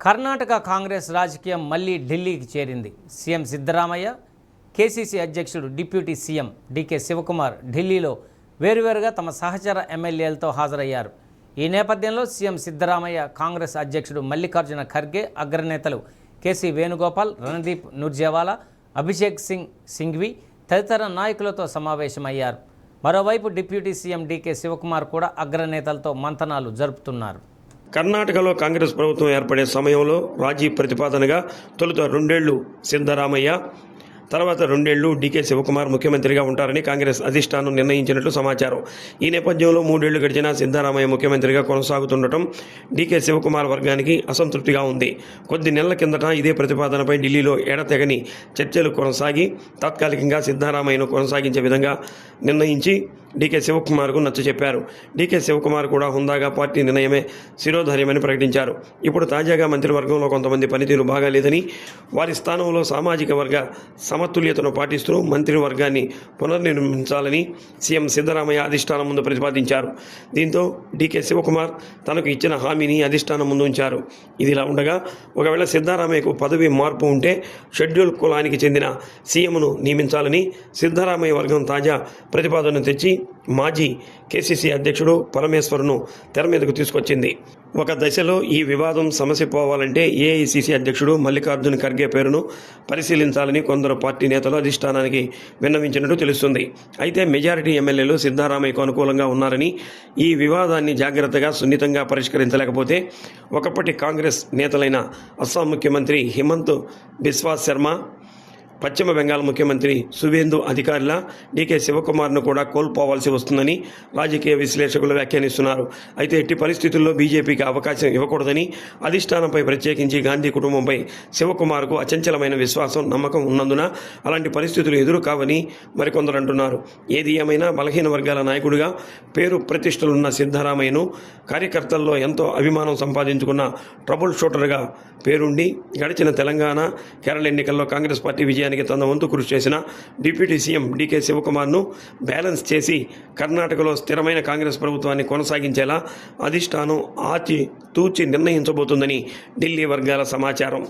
కర్ణాటక కాంగ్రెస్ రాజకీయం మళ్లీ ఢిల్లీకి చేరింది. సీఎం సిద్ధరామయ్య, కేసీసీ అధ్యక్షుడు డిప్యూటీ సీఎం డీకే శివకుమార్ ఢిల్లీలో వేరువేరుగా తమ సహచర ఎమ్మెల్యేలతో హాజరయ్యారు. ఈ నేపథ్యంలో సీఎం సిద్ధరామయ్య, కాంగ్రెస్ అధ్యక్షుడు మల్లికార్జున ఖర్గే, అగ్రనేతలు కేసీ వేణుగోపాల్, రణదీప్ నుర్జేవాలా, అభిషేక్ సింఘ్వి తదితర నాయకులతో సమావేశమయ్యారు. మరోవైపు డిప్యూటీ సీఎం డీకే శివకుమార్ కూడా అగ్రనేతలతో మంతనాలు జరుపుతున్నారు. కర్ణాటకలో కాంగ్రెస్ ప్రభుత్వం ఏర్పడే సమయంలో రాజీ ప్రతిపాదనగా తొలుత 2 ఏళ్లు సిద్ధరామయ్య, తర్వాత 2 ఏళ్లు డీకే శివకుమార్ ముఖ్యమంత్రిగా ఉంటారని కాంగ్రెస్ అధిష్టానం నిర్ణయించినట్లు సమాచారం. ఈ నేపథ్యంలో 3 ఏళ్లు గడిచినా సిద్ధరామయ్య ముఖ్యమంత్రిగా కొనసాగుతుండటం డీకే శివకుమార్ వర్గానికి అసంతృప్తిగా ఉంది. కొద్ది నెలల కిందట ఇదే ప్రతిపాదనపై ఢిల్లీలో ఎడతెగని చర్చలు కొనసాగి తాత్కాలికంగా సిద్ధరామయ్యను కొనసాగించే విధంగా నిర్ణయించి డీకే శివకుమార్కు నచ్చచెప్పారు. డీకే శివకుమార్ కూడా హుందాగా పార్టీ నిర్ణయమే శిరోధార్యమని ప్రకటించారు. ఇప్పుడు తాజాగా మంత్రివర్గంలో కొంతమంది పనితీరు బాగాలేదని, వారి స్థానంలో సామాజిక వర్గ సమతుల్యతను పాటిస్తూ మంత్రివర్గాన్ని పునర్నిర్మించాలని సీఎం సిద్ధరామయ్య అధిష్టానం ముందు ప్రతిపాదించారు. దీంతో డీకే శివకుమార్ తనకు ఇచ్చిన హామీని అధిష్టానం ముందు ఉంచారు. ఇదిలా ఉండగా, ఒకవేళ సిద్ధరామయ్యకు పదవి మార్పు ఉంటే షెడ్యూల్ కులానికి చెందిన సీఎంను నియమించాలని సిద్ధరామయ్య వర్గం తాజా ప్రతిపాదనను తెచ్చి మాజీ కేసీసీ అధ్యక్షుడు పరమేశ్వర్ను తెర మీదకు తీసుకొచ్చింది. ఒక దశలో ఈ వివాదం సమసిపోవాలంటే ఏఐసీసీ అధ్యక్షుడు మల్లికార్జున ఖర్గే పేరును పరిశీలించాలని కొందరు పార్టీ నేతలు అధిష్టానానికి విన్నవించినట్టు తెలుస్తుంది. అయితే మెజారిటీ ఎమ్మెల్యేలు సిద్ధరామయ్యకు అనుకూలంగా ఉన్నారని, ఈ వివాదాన్ని జాగ్రత్తగా సున్నితంగా పరిష్కరించలేకపోతే ఒకప్పటి కాంగ్రెస్ నేతలైన అస్సాం ముఖ్యమంత్రి హిమంత్ బిస్వా శర్మ, పశ్చిమ బెంగాల్ ముఖ్యమంత్రి సువేందు అధికారిలా డీకే శివకుమార్ను కూడా కోల్పోవాల్సి వస్తుందని రాజకీయ విశ్లేషకులు వ్యాఖ్యానిస్తున్నారు. అయితే ఎట్టి పరిస్థితుల్లో బీజేపీకి అవకాశం ఇవ్వకూడదని, అధిష్టానంపై ప్రత్యేకించి గాంధీ కుటుంబంపై శివకుమార్కు అచంచలమైన విశ్వాసం, నమ్మకం ఉన్నందున అలాంటి పరిస్థితులు ఎదురు కావని మరికొందరు అంటున్నారు. ఏది ఏమైనా బలహీన వర్గాల నాయకుడిగా పేరు ప్రతిష్టలున్న సిద్ధరామయ్యను, కార్యకర్తల్లో ఎంతో అభిమానం సంపాదించుకున్న ట్రబుల్ షూటర్గా పేరుండి గడిచిన తెలంగాణ, కేరళ ఎన్నికల్లో కాంగ్రెస్ పార్టీ విజయానికి తన వంతు కృషి చేసిన డిప్యూటీ సీఎం డీకే శివకుమార్ను బ్యాలెన్స్ చేసి కర్ణాటకలో స్థిరమైన కాంగ్రెస్ ప్రభుత్వాన్ని కొనసాగించేలా అధిష్టానం తూచి నిర్ణయించబోతుందని ఢిల్లీ వర్గాల సమాచారం.